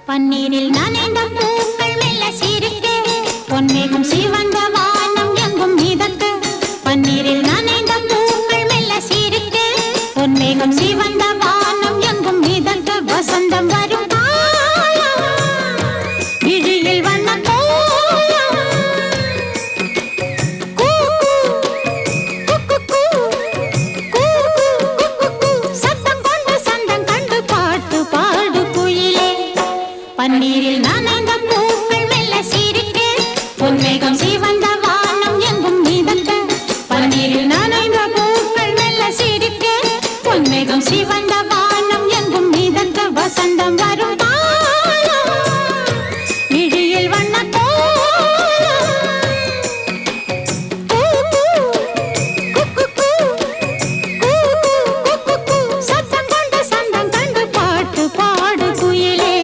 பன்னீரில் நனைந்த பூக்கள் மெல்ல சிரிக்க பொன்மேகம் சிவந்த வானம் எங்கும் மிதக்க பன்னீரில் நனைந்த பூக்கள் மெல்ல சிரிக்க பொன்மேகம் சிவந்த வானம் எங்கும் மிதக்க வசந்தம் வரும் விழியில் வண்ண சத்தம் கொண்டு சந்தம் கண்டு பாட்டு பாடு குயிலே பன்னீரில்